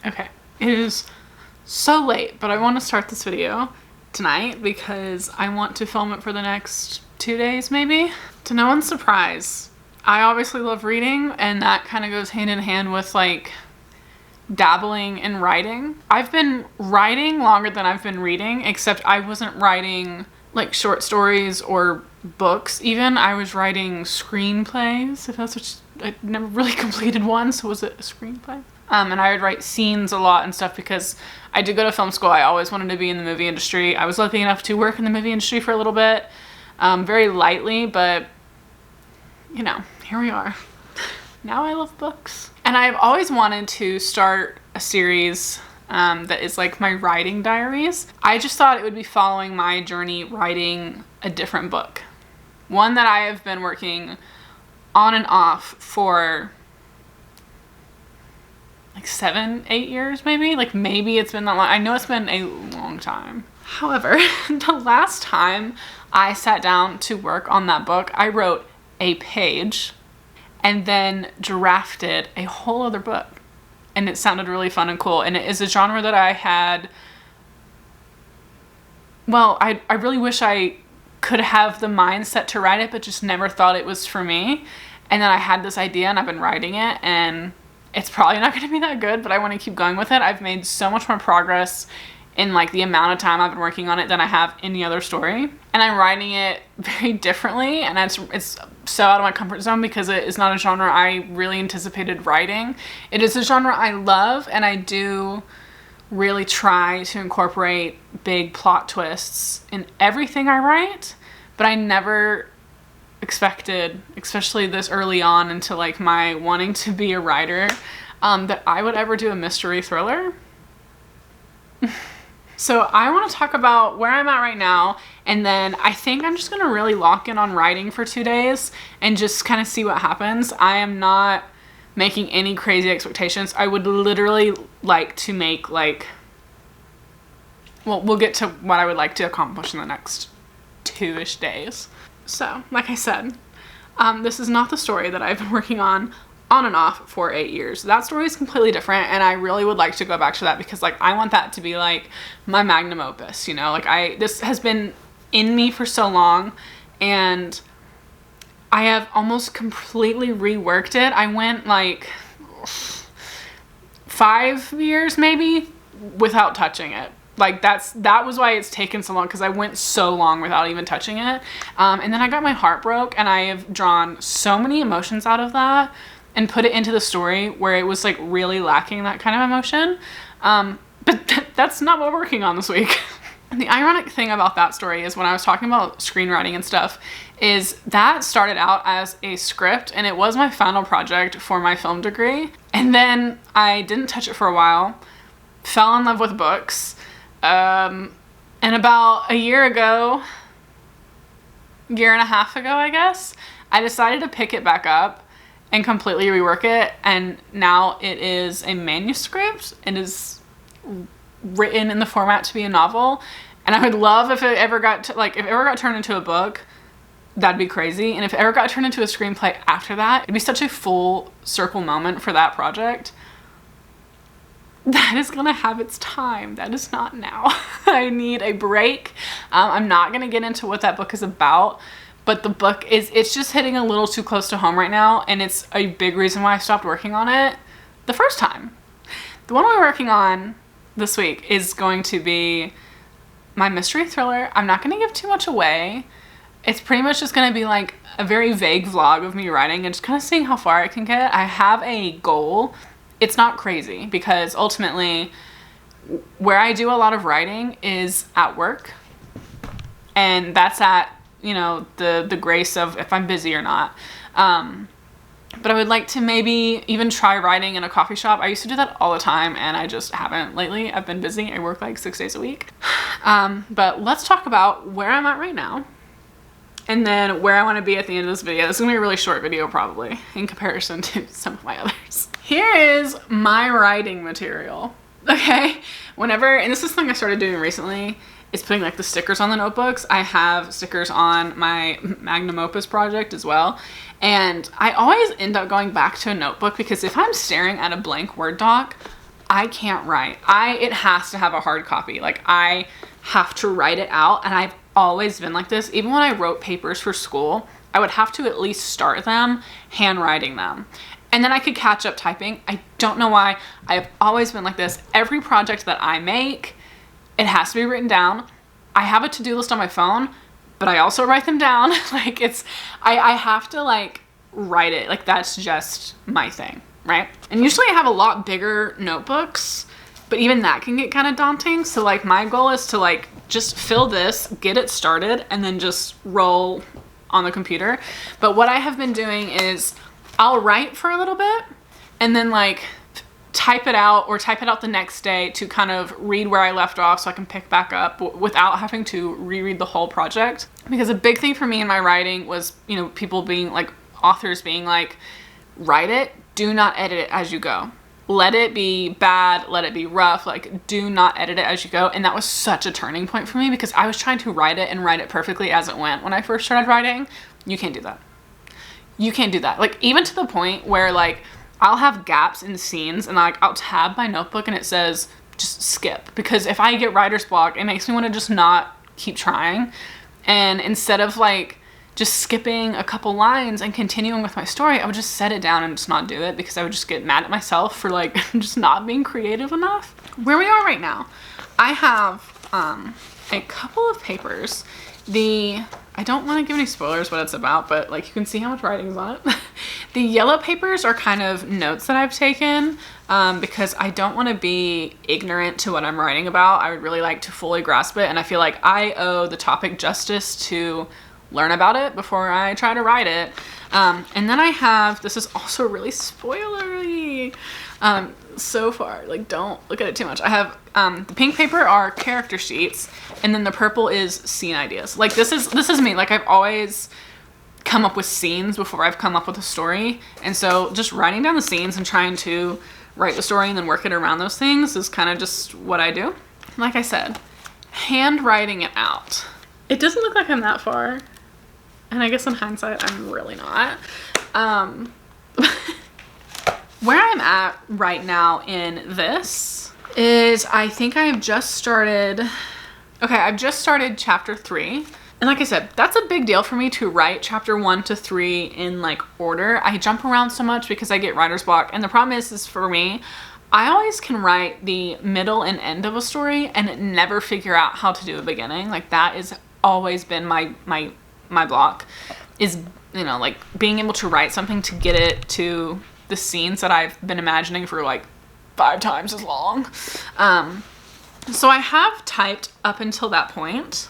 Okay, it is so late, but I want to start this video tonight because I want to film it for the next 2 days maybe. To no one's surprise, I obviously love reading, and that kind of goes hand in hand with like dabbling in writing. I've been writing longer than I've been reading, except I wasn't writing like short stories or books even. I was writing screenplays, if that's what I never really completed one, so was it a screenplay? And I would write scenes a lot and stuff because I did go to film school. I always wanted to be in the movie industry. I was lucky enough to work in the movie industry for a little bit, very lightly, but you know, here we are. Now I love books. And I've always wanted to start a series that is like my writing diaries. I just thought it would be following my journey writing a different book. One that I have been working on and off for like 7-8 years maybe. Like maybe it's been that long. I know it's been a long time. However, the last time I sat down to work on that book, I wrote a page and then drafted a whole other book. And it sounded really fun and cool. And it is a genre that I had, well, I really wish I could have the mindset to write it, but just never thought it was for me. And then I had this idea and I've been writing it, and it's probably not going to be that good, but I want to keep going with it. I've made so much more progress in like the amount of time I've been working on it than I have any other story. And I'm writing it very differently, and it's so out of my comfort zone because it is not a genre I really anticipated writing. It is a genre I love, and I do really try to incorporate big plot twists in everything I write, but I never expected, especially this early on into like my wanting to be a writer, that I would ever do a mystery thriller. So I want to talk about where I'm at right now, and then I think I'm just going to really lock in on writing for 2 days and just kind of see what happens. I am not making any crazy expectations. I would literally like to make like, well, we'll get to what I would like to accomplish in the next 2-ish days. So, like I said, this is not the story that I've been working on and off for 8 years. That story is completely different, and I really would like to go back to that because like I want that to be like my magnum opus, you know? Like this has been in me for so long, and I have almost completely reworked it. I went like 5 years maybe without touching it. Like that was why it's taken so long, because I went so long without even touching it. And then I got my heart broke, and I have drawn so many emotions out of that and put it into the story where it was like really lacking that kind of emotion. But that's not what we're working on this week. And the ironic thing about that story is when I was talking about screenwriting and stuff, is that started out as a script, and it was my final project for my film degree. And then I didn't touch it for a while, fell in love with books. And about a year and a half ago, I guess, I decided to pick it back up and completely rework it. And now it is a manuscript and is written in the format to be a novel. And I would love if it ever got turned into a book. That'd be crazy. And if it ever got turned into a screenplay after that, it'd be such a full circle moment for that project. That is gonna have its time. That is not now. I need a break. I'm not gonna get into what that book is about, but the book it's just hitting a little too close to home right now, and it's a big reason why I stopped working on it the first time. The one we're working on this week is going to be my mystery thriller. I'm not gonna give too much away. It's pretty much just gonna be like a very vague vlog of me writing and just kind of seeing how far I can get. I have a goal. It's not crazy because ultimately where I do a lot of writing is at work, and that's at, you know, the grace of if I'm busy or not. But I would like to maybe even try writing in a coffee shop. I used to do that all the time, and I just haven't lately. I've been busy. I work like 6 days a week. But let's talk about where I'm at right now, and then where I want to be at the end of this video. This is gonna be a really short video probably in comparison to some of my others. Here is my writing material, okay? And this is something I started doing recently, is putting like the stickers on the notebooks. I have stickers on my magnum opus project as well. And I always end up going back to a notebook because if I'm staring at a blank Word doc, I can't write. It has to have a hard copy. Like I have to write it out, and I've always been like this. Even when I wrote papers for school, I would have to at least start them handwriting them. And then I could catch up typing. I don't know why. I've always been like this. Every project that I make, it has to be written down. I have a to-do list on my phone, but I also write them down. Like I have to like write it. Like that's just my thing, right? And usually I have a lot bigger notebooks, but even that can get kind of daunting. So like my goal is to like just fill this, get it started, and then just roll on the computer. But what I have been doing is I'll write for a little bit and then like type it out the next day to kind of read where I left off so I can pick back up without having to reread the whole project. Because a big thing for me in my writing was, you know, people being like, authors being like, write it, do not edit it as you go. Let it be bad, let it be rough, like do not edit it as you go. And that was such a turning point for me because I was trying to write it and write it perfectly as it went when I first started writing. You can't do that. You can't do that. Like even to the point where like I'll have gaps in scenes and like I'll tab my notebook and it says just skip, because if I get writer's block, it makes me want to just not keep trying. And instead of like just skipping a couple lines and continuing with my story, I would just set it down and just not do it because I would just get mad at myself for like just not being creative enough. Where we are right now, I have a couple of papers. I don't want to give any spoilers what it's about, but like you can see how much writing is on it. The yellow papers are kind of notes that I've taken because I don't want to be ignorant to what I'm writing about. I would really like to fully grasp it, and I feel like I owe the topic justice to learn about it before I try to write it. And then I have, this is also really spoilery so far, like don't look at it too much. I have the pink paper are character sheets, and then the purple is scene ideas. Like this is me. Like I've always come up with scenes before I've come up with a story, and so just writing down the scenes and trying to write the story and then work it around those things is kind of just what I do. Like I said, handwriting it out. It doesn't look like I'm that far, and I guess in hindsight I'm really not. Where I'm at right now in this is I think I've just started chapter 3. And like I said, that's a big deal for me to write chapter 1 to 3 in like order. I jump around so much because I get writer's block. And the problem is for me, I always can write the middle and end of a story and never figure out how to do a beginning. Like that has always been my block, is, you know, like being able to write something to get it to the scenes that I've been imagining for like 5 times as long. So I have typed up until that point.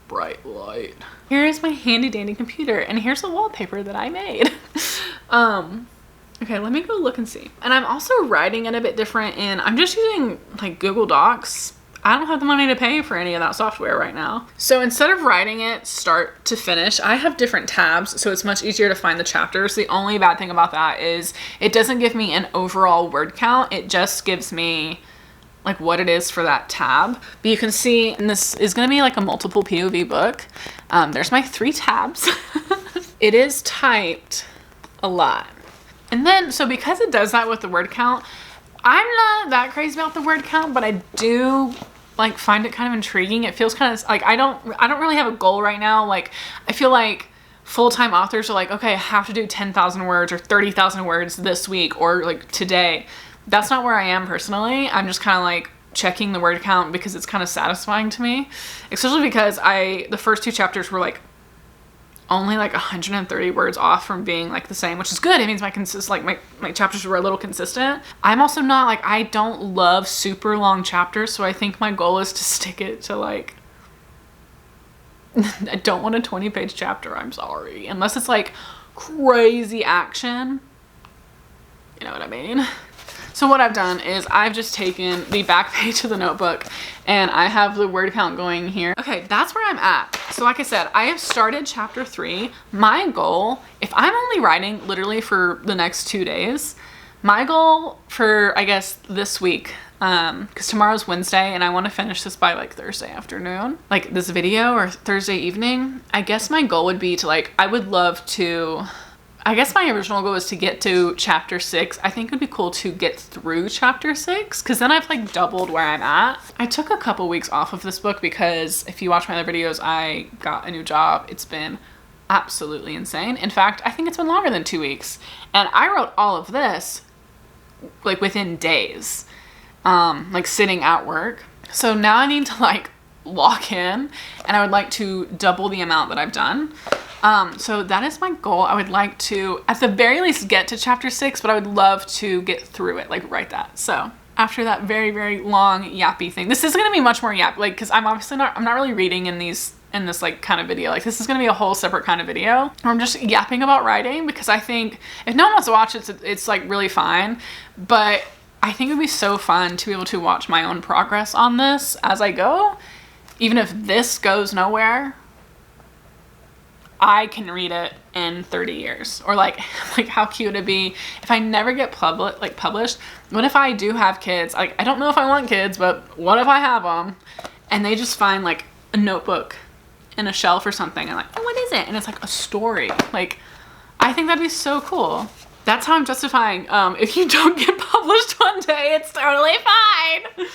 Bright light. Here is my handy dandy computer, and here's a wallpaper that I made. Okay, let me go look and see. And I'm also writing it a bit different, and I'm just using like Google Docs. I don't have the money to pay for any of that software right now. So instead of writing it start to finish, I have different tabs, so it's much easier to find the chapters. The only bad thing about that is it doesn't give me an overall word count. It just gives me like what it is for that tab. But you can see, and this is gonna be like a multiple POV book. There's my 3 tabs. It is typed a lot. And then, so because it does that with the word count, I'm not that crazy about the word count, but I do like find it kind of intriguing. It feels kind of like I don't really have a goal right now. Like I feel like full-time authors are like, okay, I have to do 10,000 words or 30,000 words this week or like today. That's not where I am personally. I'm just kind of like checking the word count because it's kind of satisfying to me, especially because the first 2 chapters were like only like 130 words off from being like the same, which is good. It means my chapters were a little consistent. I'm also not like, I don't love super long chapters, so I think my goal is to stick it to like, I don't want a 20-page chapter, I'm sorry, unless it's like crazy action, you know what I mean? So what I've done is I've just taken the back page of the notebook and I have the word count going here. Okay, that's where I'm at. So like I said, I have started chapter 3. My goal, if I'm only writing literally for the next 2 days, my goal for, I guess, this week, because tomorrow's Wednesday and I want to finish this by like Thursday afternoon, like this video, or Thursday evening, I guess my goal would be to like, I would love to I guess my original goal was to get to chapter 6. I think it would be cool to get through chapter 6 because then I've like doubled where I'm at. I took a couple weeks off of this book because if you watch my other videos, I got a new job. It's been absolutely insane. In fact, I think it's been longer than 2 weeks. And I wrote all of this like within days, like sitting at work. So now I need to like lock in, and I would like to double the amount that I've done. So that is my goal. I would like to, at the very least, get to chapter 6, but I would love to get through it, like write that. So after that very, very long yappy thing, this is going to be much more yap, like, cause I'm not really reading in this like kind of video. Like this is going to be a whole separate kind of video where I'm just yapping about writing, because I think if no one wants to watch it, it's like really fine. But I think it'd be so fun to be able to watch my own progress on this as I go. Even if this goes nowhere, I can read it in 30 years. Or like how cute it'd be if I never get published. What if I do have kids? Like, I don't know if I want kids, but what if I have them and they just find like a notebook in a shelf or something and like, oh, what is it? And it's like a story. Like, I think that'd be so cool. That's how I'm justifying, if you don't get published one day, it's totally fine.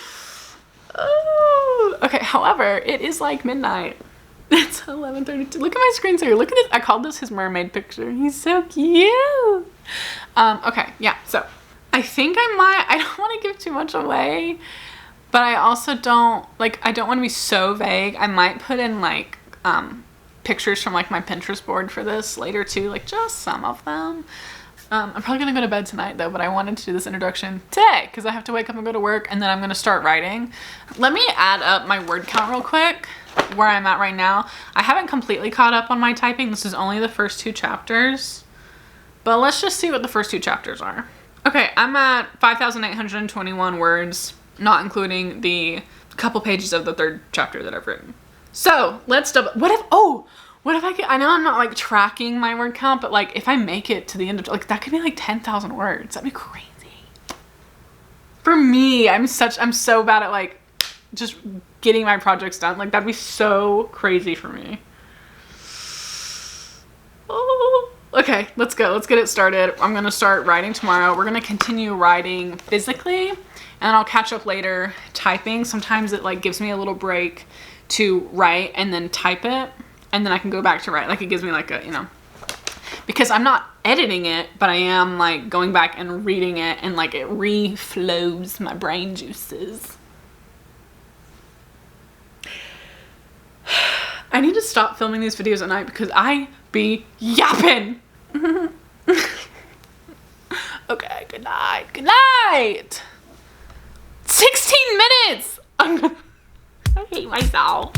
Oh, okay. However, it is like midnight. It's 11:32. Look at my screensaver. Look at this. I called this his mermaid picture. He's so cute. Okay. Yeah. So I think I don't want to give too much away, but I also don't want to be so vague. I might put in like, pictures from like my Pinterest board for this later too. Like just some of them. I'm probably gonna go to bed tonight though, but I wanted to do this introduction today because I have to wake up and go to work, and then I'm gonna start writing. Let me add up my word count real quick, where I'm at right now. I haven't completely caught up on my typing. This is only the first 2 chapters, but let's just see what the first 2 chapters are. Okay, I'm at 5,821 words, not including the couple pages of the 3rd chapter that I've written. So let's double, what if I get, I know I'm not like tracking my word count, but like if I make it to the end of, like that could be like 10,000 words. That'd be crazy. For me, I'm so bad at like just getting my projects done. Like that'd be so crazy for me. Oh, okay, let's go. Let's get it started. I'm going to start writing tomorrow. We're going to continue writing physically, and I'll catch up later typing. Sometimes it like gives me a little break to write and then type it, and then I can go back to write. Like it gives me like a, you know, because I'm not editing it, but I am like going back and reading it, and like it reflows my brain juices. I need to stop filming these videos at night because I be yapping. Okay, good night. Good night. 16 minutes. I hate myself.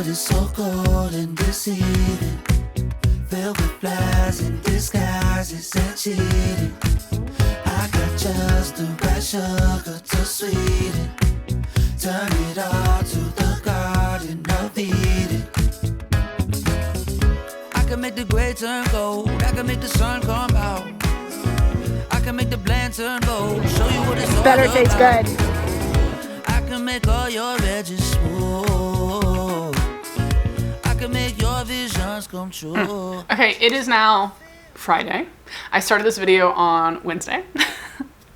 It's so cold and deceiving, filled with flies and disguises and cheating. I got just the right sugar to sweeten. Turn it all to the garden of Eden. I can make the gray turn gold, I can make the sun come out. I can make the bland turn gold, show you what it's all better taste about. good. I can make all your edges smooth. Can make your visions come true. Okay, it is now Friday. I started this video on Wednesday.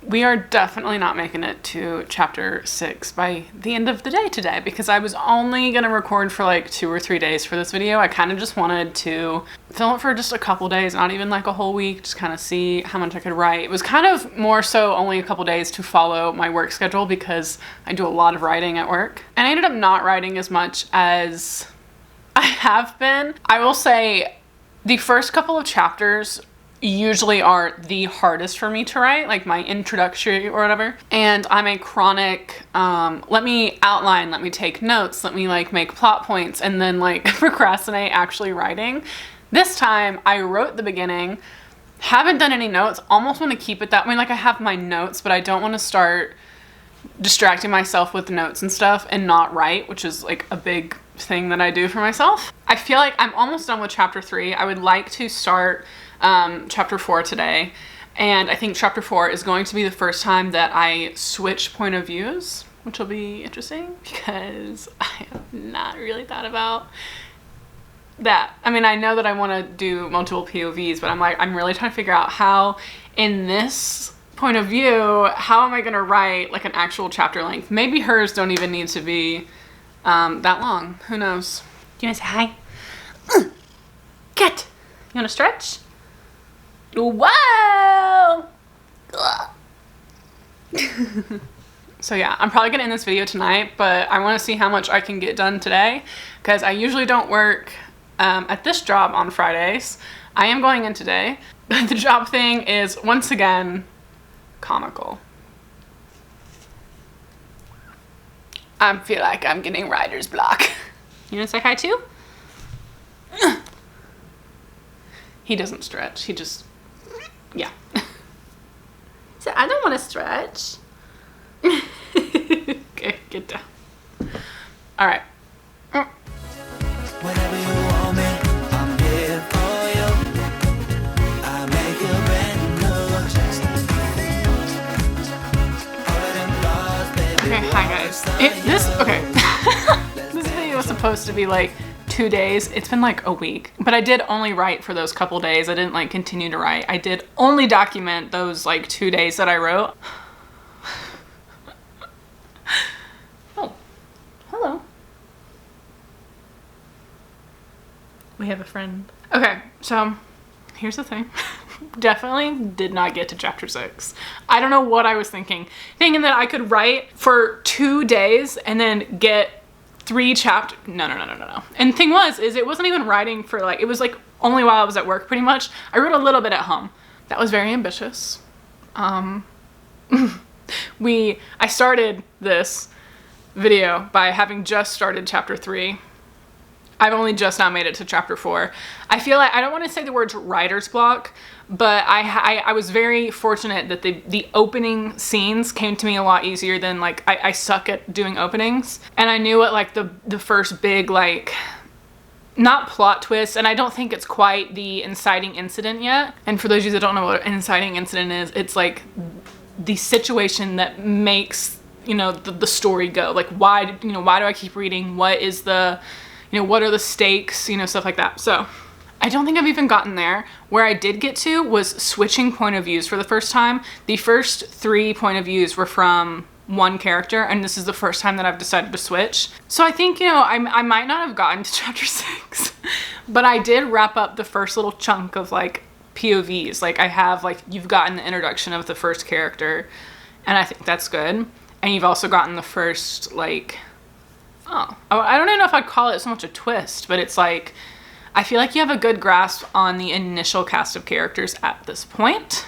We are definitely not making it to chapter 6 by the end of the day today, because I was only gonna record for like 2 or 3 days for this video. I kind of just wanted to film it for just a couple days, not even like a whole week, just kind of see how much I could write. It was kind of more so only a couple days to follow my work schedule because I do a lot of writing at work. And I ended up not writing as much as I have been. I will say the first couple of chapters usually are the hardest for me to write, like my introductory or whatever. And I'm a chronic, let me outline, let me take notes, let me like make plot points, and then like procrastinate actually writing. This time I wrote the beginning, haven't done any notes, almost want to keep it that way. Like I have my notes, but I don't want to start distracting myself with notes and stuff and not write, which is like a big thing that I do for myself. I feel like I'm almost done with chapter 3. I would like to start chapter 4 today. And I think chapter 4 is going to be the first time that I switch point of views, which will be interesting because I have not really thought about that. I mean, I know that I want to do multiple POVs, but I'm really trying to figure out how in this point of view, how am I going to write like an actual chapter length? Maybe hers don't even need to be that long. Who knows? Do you want to say hi? Cat. You want to stretch? Whoa! So yeah, I'm probably gonna end this video tonight, but I want to see how much I can get done today because I usually don't work at this job on Fridays. I am going in today, but the job thing is once again comical. I feel like I'm getting writer's block. You wanna say hi too? He doesn't stretch, he just, yeah. So I don't want to stretch. Okay, get down. All right. Whenever you want me, I'm here for you. I make you brand new. Okay, hi guys. This video was supposed to be like 2 days. It's been like a week, but I did only write for those couple days. I didn't like continue to write. I did only document those like 2 days that I wrote. Oh, hello. We have a friend. Okay, so here's the thing. Definitely did not get to chapter 6. I don't know what I was thinking that I could write for 2 days and then get 3 chapters. No. And the thing was, it wasn't even writing for like, it was like only while I was at work pretty much. I wrote a little bit at home. That was very ambitious. I started this video by having just started chapter 3. I've only just now made it to chapter 4. I feel like, I don't want to say the words writer's block, but I was very fortunate that the opening scenes came to me a lot easier than like, I suck at doing openings. And I knew what like the first big like, not plot twist, and I don't think it's quite the inciting incident yet. And for those of you that don't know what an inciting incident is, it's like the situation that makes, you know, the story go. Like why do I keep reading? What is the, you know, what are the stakes, you know, stuff like that. So I don't think I've even gotten there. Where I did get to was switching point of views for the first time. The first 3 point of views were from one character, and this is the first time that I've decided to switch. So I think, you know, I might not have gotten to chapter 6, but I did wrap up the first little chunk of like POVs. Like I have like, you've gotten the introduction of the first character, and I think that's good. And you've also gotten the first like, oh, I don't even know if I'd call it so much a twist, but it's like, I feel like you have a good grasp on the initial cast of characters at this point.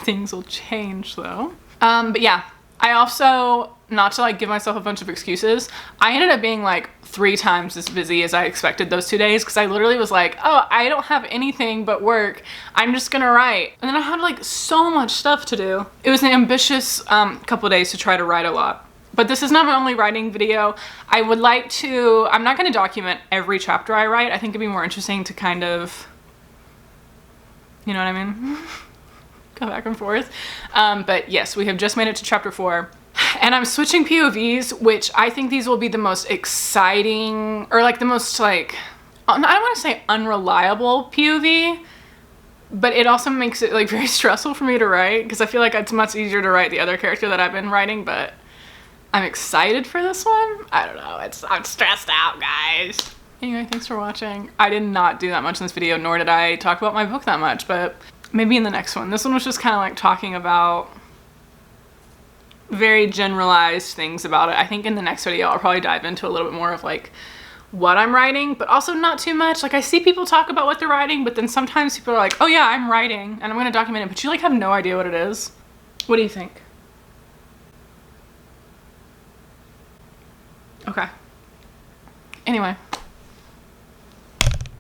Things will change though. But yeah, I also, not to like give myself a bunch of excuses, I ended up being like 3 times as busy as I expected those 2 days, because I literally was like, oh, I don't have anything but work. I'm just gonna write. And then I had like so much stuff to do. It was an ambitious couple days to try to write a lot. But this is not my only writing video. I would like to, I'm not gonna document every chapter I write. I think it'd be more interesting to kind of, you know what I mean? Go back and forth. But yes, we have just made it to chapter 4. And I'm switching POVs, which I think these will be the most exciting, or like the most like, I don't wanna say unreliable POV, but it also makes it like very stressful for me to write, because I feel like it's much easier to write the other character that I've been writing, but I'm excited for this one. I don't know, I'm stressed out, guys. Anyway, thanks for watching. I did not do that much in this video, nor did I talk about my book that much, but maybe in the next one. This one was just kind of like talking about very generalized things about it. I think in the next video, I'll probably dive into a little bit more of like what I'm writing, but also not too much. Like I see people talk about what they're writing, but then sometimes people are like, oh yeah, I'm writing and I'm gonna document it, but you like have no idea what it is. What do you think? Okay. Anyway.